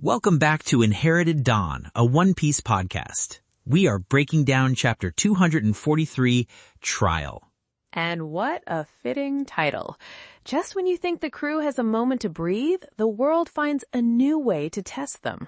Welcome back to Inherited Dawn, a One Piece podcast. We are breaking down chapter 243, Trial. And what a fitting title. Just when you think the crew has a moment to breathe, the world finds a new way to test them.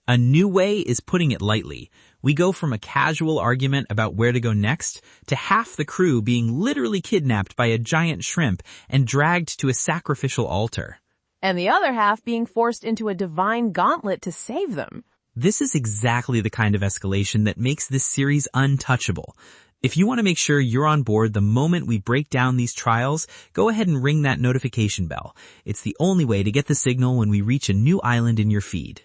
A new way is putting it lightly. We go from a casual argument about where to go next to half the crew being literally kidnapped by a giant shrimp and dragged to a sacrificial altar. And the other half being forced into a divine gauntlet to save them. This is exactly the kind of escalation that makes this series untouchable. If you want to make sure you're on board the moment we break down these trials, go ahead and ring that notification bell. It's the only way to get the signal when we reach a new island in your feed.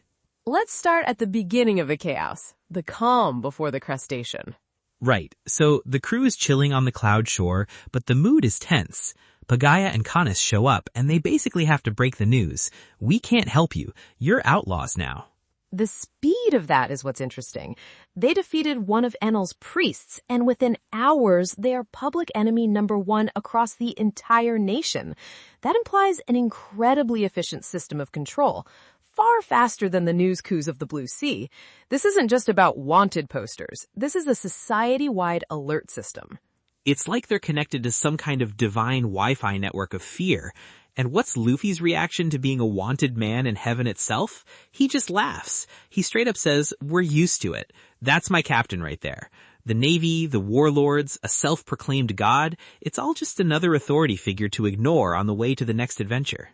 Let's start at the beginning of the chaos, the calm before the crustacean. Right, so the crew is chilling on the cloud shore, but the mood is tense. Pagaya and Canis show up, and they basically have to break the news. We can't help you. You're outlaws now. The speed of that is what's interesting. They defeated one of Enel's priests, and within hours, they are public enemy number one across the entire nation. That implies an incredibly efficient system of control, far faster than the news coups of the Blue Sea. This isn't just about wanted posters. This is a society-wide alert system. It's like they're connected to some kind of divine Wi-Fi network of fear. And what's Luffy's reaction to being a wanted man in heaven itself? He just laughs. He straight up says, "We're used to it. That's my captain right there." The Navy, the warlords, a self-proclaimed god, it's all just another authority figure to ignore on the way to the next adventure.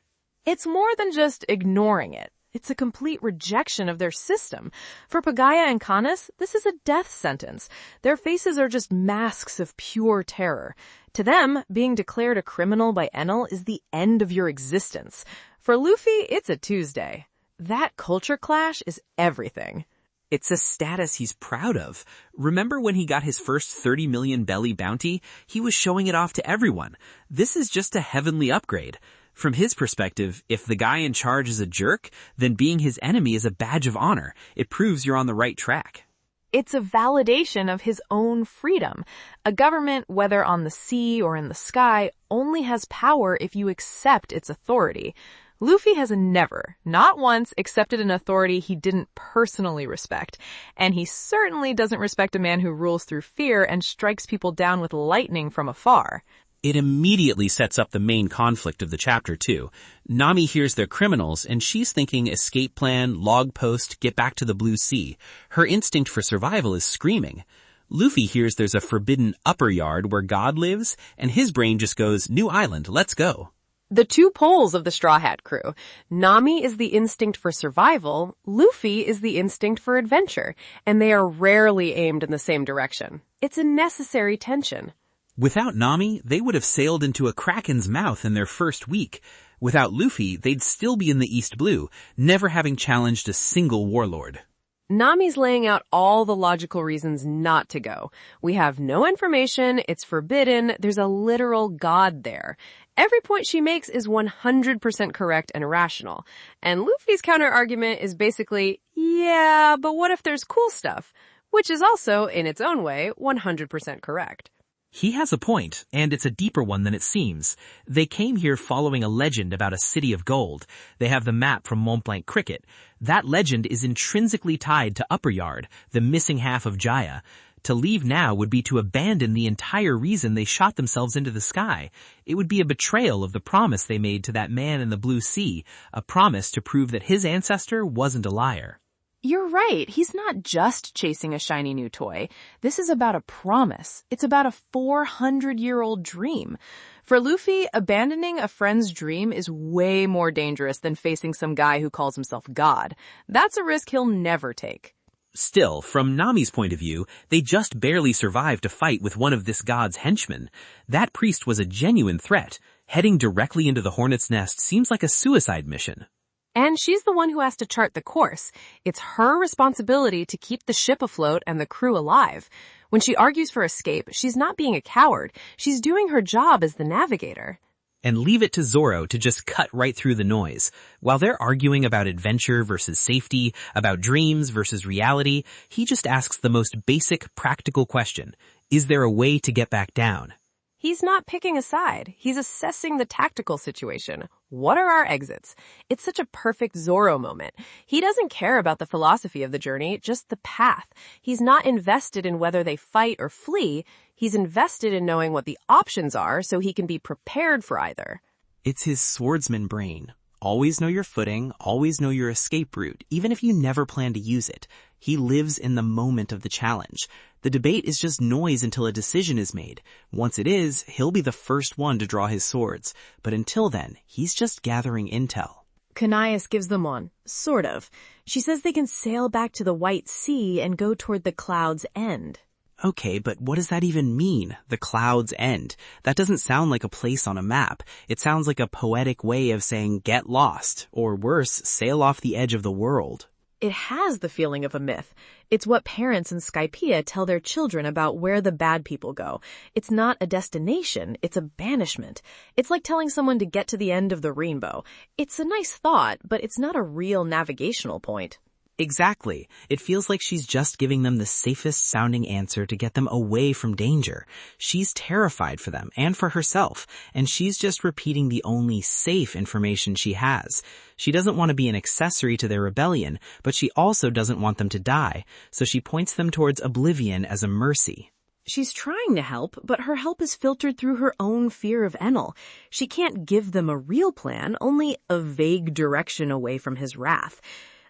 It's more than just ignoring it. It's a complete rejection of their system. For Pagaya and Canis, this is a death sentence. Their faces are just masks of pure terror. To them, being declared a criminal by Enel is the end of your existence. For Luffy, it's a Tuesday. That culture clash is everything. It's a status he's proud of. Remember when he got his first 30 million belly bounty? He was showing it off to everyone. This is just a heavenly upgrade. From his perspective, if the guy in charge is a jerk, then being his enemy is a badge of honor. It proves you're on the right track. It's a validation of his own freedom. A government, whether on the sea or in the sky, only has power if you accept its authority. Luffy has never, not once, accepted an authority he didn't personally respect. And he certainly doesn't respect a man who rules through fear and strikes people down with lightning from afar. It immediately sets up the main conflict of the chapter, too. Nami hears they're criminals, and she's thinking escape plan, log post, get back to the Blue Sea. Her instinct for survival is screaming. Luffy hears there's a forbidden upper yard where God lives, and his brain just goes, new island, let's go. The two poles of the Straw Hat crew. Nami is the instinct for survival, Luffy is the instinct for adventure, and they are rarely aimed in the same direction. It's a necessary tension. Without Nami, they would have sailed into a kraken's mouth in their first week. Without Luffy, they'd still be in the East Blue, never having challenged a single warlord. Nami's laying out all the logical reasons not to go. We have no information, it's forbidden, there's a literal god there. Every point she makes is 100% correct and rational. And Luffy's counter-argument is basically, yeah, but what if there's cool stuff? Which is also, in its own way, 100% correct. He has a point, and it's a deeper one than it seems. They came here following a legend about a city of gold. They have the map from Mont Blanc Cricket. That legend is intrinsically tied to Upper Yard, the missing half of Jaya. To leave now would be to abandon the entire reason they shot themselves into the sky. It would be a betrayal of the promise they made to that man in the Blue Sea, a promise to prove that his ancestor wasn't a liar. You're right. He's not just chasing a shiny new toy. This is about a promise. It's about a 400-year-old dream. For Luffy, abandoning a friend's dream is way more dangerous than facing some guy who calls himself God. That's a risk he'll never take. Still, from Nami's point of view, they just barely survived a fight with one of this god's henchmen. That priest was a genuine threat. Heading directly into the hornet's nest seems like a suicide mission. And she's the one who has to chart the course. It's her responsibility to keep the ship afloat and the crew alive. When she argues for escape, she's not being a coward. She's doing her job as the navigator. And leave it to Zoro to just cut right through the noise. While they're arguing about adventure versus safety, about dreams versus reality, he just asks the most basic, practical question. Is there a way to get back down? He's not picking a side. He's assessing the tactical situation. What are our exits? It's such a perfect Zoro moment. He doesn't care about the philosophy of the journey, just the path. He's not invested in whether they fight or flee. He's invested in knowing what the options are so he can be prepared for either. It's his swordsman brain. Always know your footing, always know your escape route, even if you never plan to use it. He lives in the moment of the challenge. The debate is just noise until a decision is made. Once it is, he'll be the first one to draw his swords. But until then, he's just gathering intel. Kanais gives them one. Sort of. She says they can sail back to the White Sea and go toward the cloud's end. Okay, but what does that even mean? The cloud's end. That doesn't sound like a place on a map. It sounds like a poetic way of saying get lost, or worse, sail off the edge of the world. It has the feeling of a myth. It's what parents in Skypiea tell their children about where the bad people go. It's not a destination, it's a banishment. It's like telling someone to get to the end of the rainbow. It's a nice thought, but it's not a real navigational point. Exactly. It feels like she's just giving them the safest sounding answer to get them away from danger. She's terrified for them and for herself, and she's just repeating the only safe information she has. She doesn't want to be an accessory to their rebellion, but she also doesn't want them to die, so she points them towards Oblivion as a mercy. She's trying to help, but her help is filtered through her own fear of Enel. She can't give them a real plan, only a vague direction away from his wrath.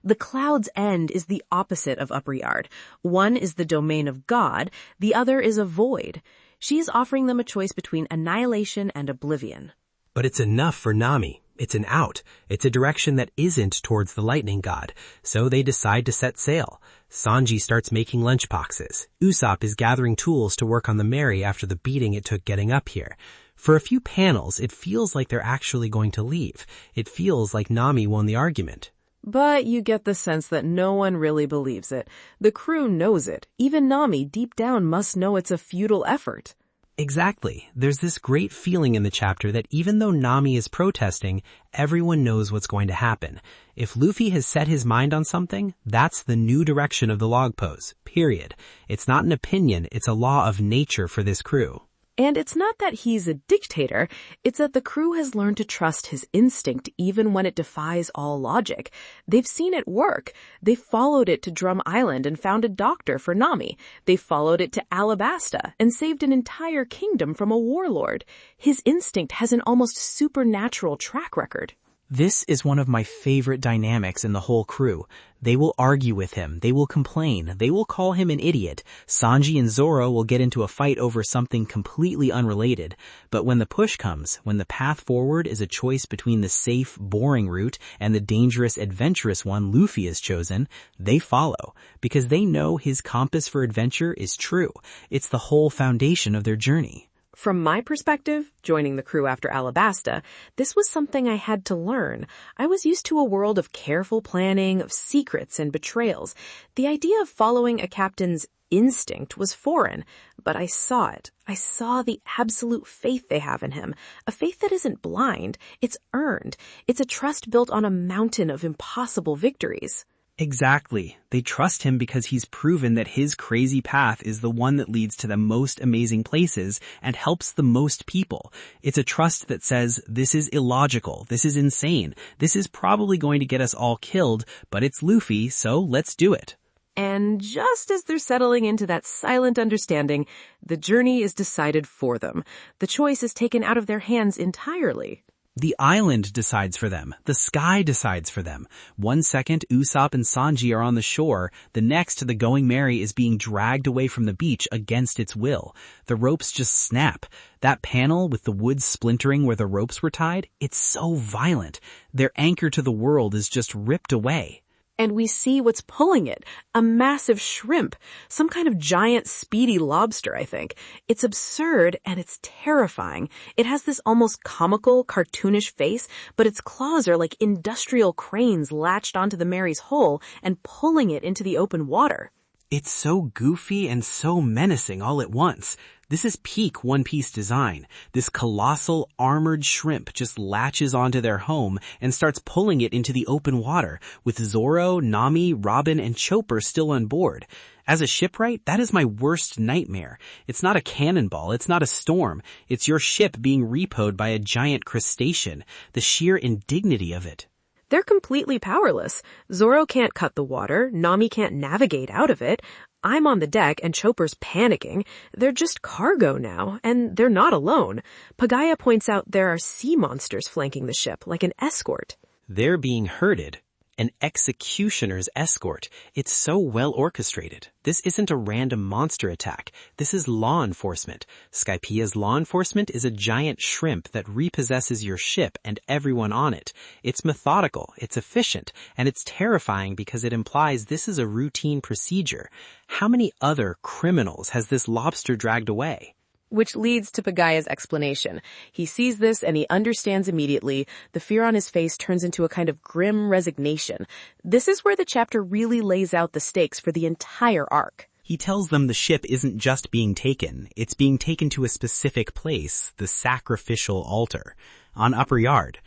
The cloud's end is the opposite of Upper Yard. One is the domain of God, the other is a void. She is offering them a choice between annihilation and oblivion. But it's enough for Nami. It's an out. It's a direction that isn't towards the lightning god. So they decide to set sail. Sanji starts making lunchboxes. Usopp is gathering tools to work on the Mary after the beating it took getting up here. For a few panels, it feels like they're actually going to leave. It feels like Nami won the argument. But you get the sense that no one really believes it. The crew knows it. Even Nami deep down must know it's a futile effort. Exactly. There's this great feeling in the chapter that even though Nami is protesting, everyone knows what's going to happen. If Luffy has set his mind on something, that's the new direction of the log pose. Period. It's not an opinion, it's a law of nature for this crew. And it's not that he's a dictator, it's that the crew has learned to trust his instinct even when it defies all logic. They've seen it work. They followed it to Drum Island and found a doctor for Nami. They followed it to Alabasta and saved an entire kingdom from a warlord. His instinct has an almost supernatural track record. This is one of my favorite dynamics in the whole crew. They will argue with him, they will complain, they will call him an idiot. Sanji and Zoro will get into a fight over something completely unrelated. But when the push comes, when the path forward is a choice between the safe, boring route and the dangerous, adventurous one Luffy has chosen, they follow. Because they know his compass for adventure is true. It's the whole foundation of their journey. From my perspective, joining the crew after Alabasta, this was something I had to learn. I was used to a world of careful planning, of secrets and betrayals. The idea of following a captain's instinct was foreign, but I saw it. I saw the absolute faith they have in him. A faith that isn't blind, it's earned. It's a trust built on a mountain of impossible victories. Exactly. They trust him because he's proven that his crazy path is the one that leads to the most amazing places and helps the most people. It's a trust that says, this is illogical, this is insane, this is probably going to get us all killed, but it's Luffy, so let's do it. And just as they're settling into that silent understanding, the journey is decided for them. The choice is taken out of their hands entirely. The island decides for them. The sky decides for them. One second, Usopp and Sanji are on the shore. The next, the Going Merry is being dragged away from the beach against its will. The ropes just snap. That panel with the wood splintering where the ropes were tied, it's so violent. Their anchor to the world is just ripped away. And we see what's pulling it. A massive shrimp. Some kind of giant speedy lobster, I think. It's absurd and it's terrifying. It has this almost comical, cartoonish face, but its claws are like industrial cranes latched onto the Mary's hull and pulling it into the open water. It's so goofy and so menacing all at once. This is peak One Piece design. This colossal armored shrimp just latches onto their home and starts pulling it into the open water, with Zoro, Nami, Robin, and Chopper still on board. As a shipwright, that is my worst nightmare. It's not a cannonball, it's not a storm. It's your ship being repoed by a giant crustacean. The sheer indignity of it. They're completely powerless. Zoro can't cut the water, Nami can't navigate out of it. I'm on the deck and Chopper's panicking. They're just cargo now, and they're not alone. Pagaya points out there are sea monsters flanking the ship, like an escort. They're being herded. An executioner's escort. It's so well orchestrated. This isn't a random monster attack. This is law enforcement. Skypiea's law enforcement is a giant shrimp that repossesses your ship and everyone on it. It's methodical, it's efficient, and it's terrifying because it implies this is a routine procedure. How many other criminals has this lobster dragged away? Which leads to Pagaya's explanation. He sees this and he understands immediately. The fear on his face turns into a kind of grim resignation. This is where the chapter really lays out the stakes for the entire arc. He tells them the ship isn't just being taken, it's being taken to a specific place, the sacrificial altar, on Upper Yard.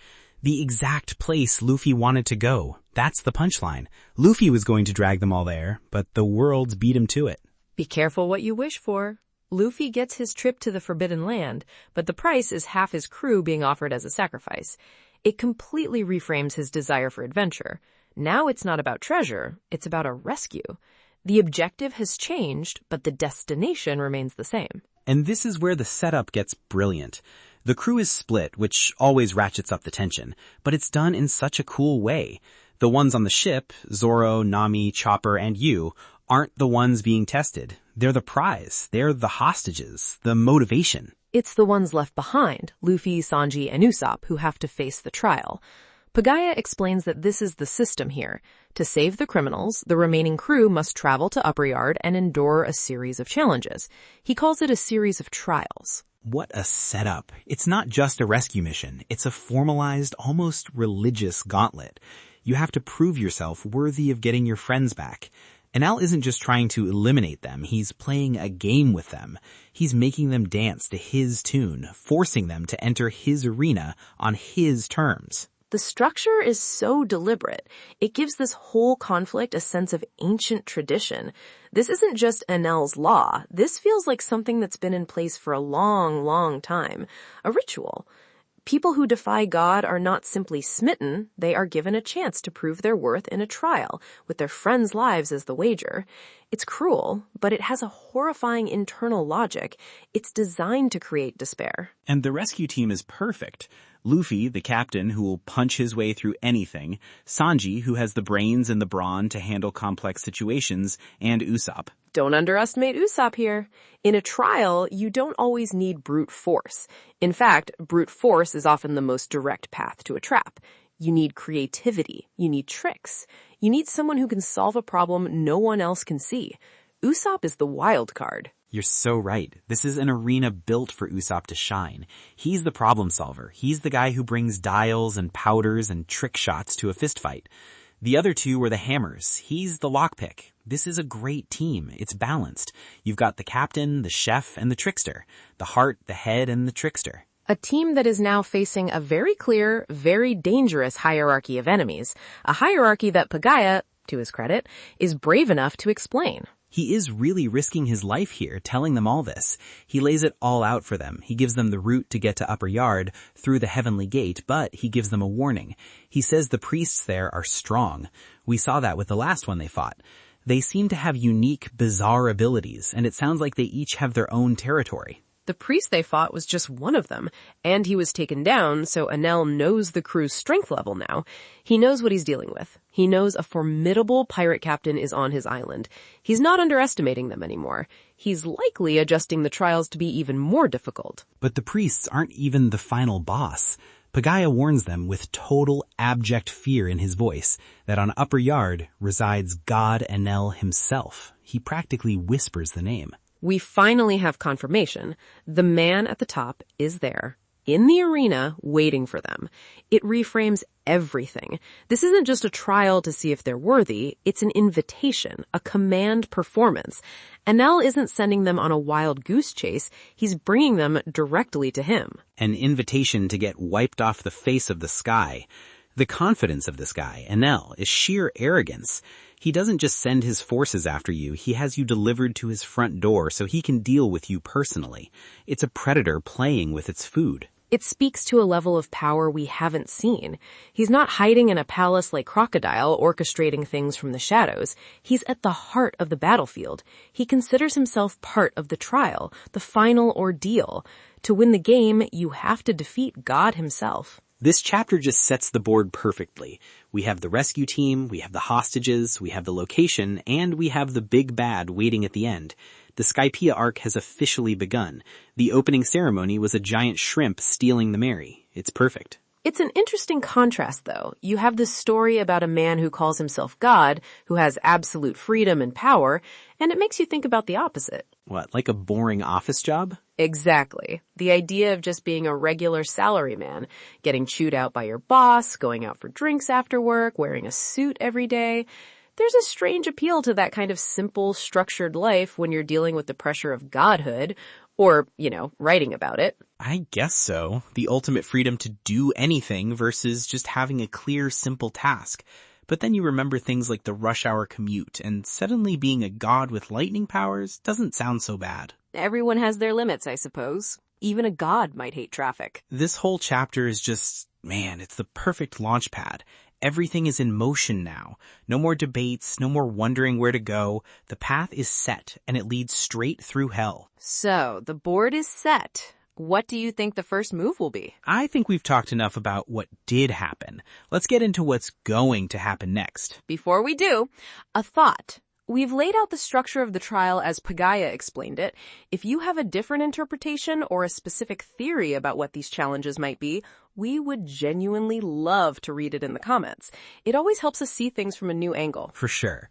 The exact place Luffy wanted to go. That's the punchline. Luffy was going to drag them all there, but the worlds beat him to it. Be careful what you wish for. Luffy gets his trip to the Forbidden Land, but the price is half his crew being offered as a sacrifice. It completely reframes his desire for adventure. Now it's not about treasure, it's about a rescue. The objective has changed, but the destination remains the same. And this is where the setup gets brilliant. The crew is split, which always ratchets up the tension, but it's done in such a cool way. The ones on the ship, Zoro, Nami, Chopper, and you, aren't the ones being tested. They're the prize. They're the hostages, the motivation. It's the ones left behind, Luffy, Sanji, and Usopp, who have to face the trial. Pagaya explains that this is the system here. To save the criminals, the remaining crew must travel to Upper Yard and endure a series of challenges. He calls it a series of trials. What a setup. It's not just a rescue mission. It's a formalized, almost religious gauntlet. You have to prove yourself worthy of getting your friends back. Enel isn't just trying to eliminate them, he's playing a game with them. He's making them dance to his tune, forcing them to enter his arena on his terms. The structure is so deliberate. It gives this whole conflict a sense of ancient tradition. This isn't just Enel's law. This feels like something that's been in place for a long, long time. A ritual. People who defy God are not simply smitten, they are given a chance to prove their worth in a trial, with their friends' lives as the wager. It's cruel, but it has a horrifying internal logic. It's designed to create despair. And the rescue team is perfect. Luffy, the captain, who will punch his way through anything, Sanji, who has the brains and the brawn to handle complex situations, and Usopp. Don't underestimate Usopp here. In a trial, you don't always need brute force. In fact, brute force is often the most direct path to a trap. You need creativity. You need tricks. You need someone who can solve a problem no one else can see. Usopp is the wild card. You're so right. This is an arena built for Usopp to shine. He's the problem solver. He's the guy who brings dials and powders and trick shots to a fistfight. The other two were the hammers. He's the lockpick. This is a great team. It's balanced. You've got the captain, the chef, and the trickster. The heart, the head, and the trickster. A team that is now facing a very clear, very dangerous hierarchy of enemies. A hierarchy that Pagaya, to his credit, is brave enough to explain. He is really risking his life here, telling them all this. He lays it all out for them. He gives them the route to get to Upper Yard through the Heavenly Gate, but he gives them a warning. He says the priests there are strong. We saw that with the last one they fought. They seem to have unique, bizarre abilities, and it sounds like they each have their own territory. The priest they fought was just one of them, and he was taken down, so Enel knows the crew's strength level now. He knows what he's dealing with. He knows a formidable pirate captain is on his island. He's not underestimating them anymore. He's likely adjusting the trials to be even more difficult. But the priests aren't even the final boss. Pagaya warns them with total abject fear in his voice that on Upper Yard resides God Enel himself. He practically whispers the name. We finally have confirmation. The man at the top is there, in the arena, waiting for them. It reframes everything. This isn't just a trial to see if they're worthy. It's an invitation, a command performance. Enel isn't sending them on a wild goose chase. He's bringing them directly to him. An invitation to get wiped off the face of the sky. The confidence of this guy, Enel, is sheer arrogance. He doesn't just send his forces after you, he has you delivered to his front door so he can deal with you personally. It's a predator playing with its food. It speaks to a level of power we haven't seen. He's not hiding in a palace like Crocodile, orchestrating things from the shadows. He's at the heart of the battlefield. He considers himself part of the trial, the final ordeal. To win the game, you have to defeat God himself. This chapter just sets the board perfectly. We have the rescue team, we have the hostages, we have the location, and we have the big bad waiting at the end. The Skypiea arc has officially begun. The opening ceremony was a giant shrimp stealing the Mary. It's perfect. It's an interesting contrast, though. You have this story about a man who calls himself God, who has absolute freedom and power, and it makes you think about the opposite. What, like a boring office job? Exactly. The idea of just being a regular salaryman, getting chewed out by your boss, going out for drinks after work, wearing a suit every day. There's a strange appeal to that kind of simple, structured life when you're dealing with the pressure of godhood, or, writing about it. I guess so. The ultimate freedom to do anything versus just having a clear, simple task. But then you remember things like the rush hour commute, and suddenly being a god with lightning powers doesn't sound so bad. Everyone has their limits, I suppose. Even a god might hate traffic. This whole chapter is just, it's the perfect launch pad. Everything is in motion now. No more debates, no more wondering where to go. The path is set, and it leads straight through hell. So, the board is set. What do you think the first move will be? I think we've talked enough about what did happen. Let's get into what's going to happen next. Before we do, a thought. We've laid out the structure of the trial as Pagaya explained it. If you have a different interpretation or a specific theory about what these challenges might be, we would genuinely love to read it in the comments. It always helps us see things from a new angle. For sure.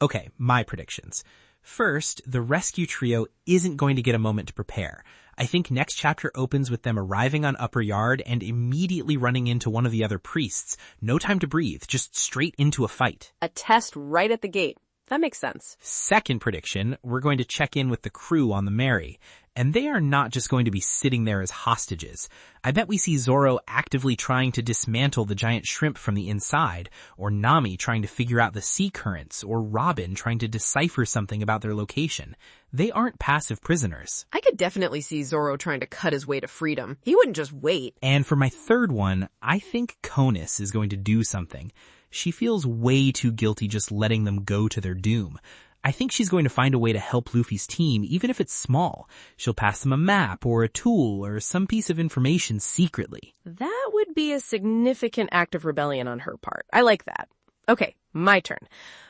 Okay, my predictions. First, the rescue trio isn't going to get a moment to prepare. I think next chapter opens with them arriving on Upper Yard and immediately running into one of the other priests. No time to breathe, just straight into a fight. A test right at the gate. That makes sense. Second prediction, we're going to check in with the crew on the Mary. And they are not just going to be sitting there as hostages. I bet we see Zoro actively trying to dismantle the giant shrimp from the inside, or Nami trying to figure out the sea currents, or Robin trying to decipher something about their location. They aren't passive prisoners. I could definitely see Zoro trying to cut his way to freedom. He wouldn't just wait. And for my third one, I think Conus is going to do something. She feels way too guilty just letting them go to their doom. I think she's going to find a way to help Luffy's team, even if it's small. She'll pass them a map or a tool or some piece of information secretly. That would be a significant act of rebellion on her part. I like that. Okay, my turn.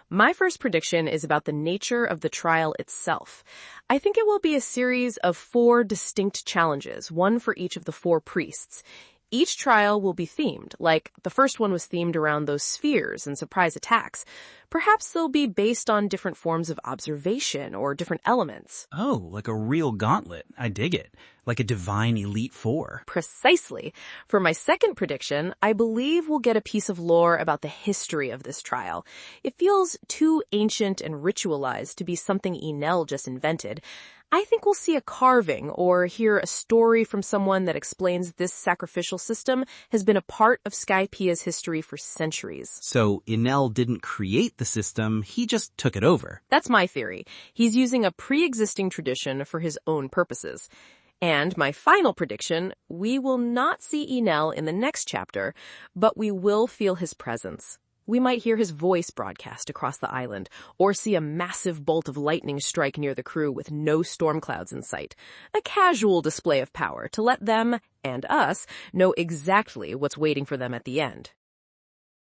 My first prediction is about the nature of the trial itself. I think it will be a series of 4 distinct challenges, one for each of the 4 priests. Each trial will be themed, like the first one was themed around those spheres and surprise attacks. Perhaps they'll be based on different forms of observation or different elements. Oh, like a real gauntlet. I dig it. Like a divine Elite Four. Precisely. For my second prediction, I believe we'll get a piece of lore about the history of this trial. It feels too ancient and ritualized to be something Enel just invented. I think we'll see a carving or hear a story from someone that explains this sacrificial system has been a part of Skypiea's history for centuries. So Enel didn't create the system, he just took it over. That's my theory. He's using a pre-existing tradition for his own purposes. And my final prediction, we will not see Enel in the next chapter, but we will feel his presence. We might hear his voice broadcast across the island, or see a massive bolt of lightning strike near the crew with no storm clouds in sight. A casual display of power to let them, and us, know exactly what's waiting for them at the end.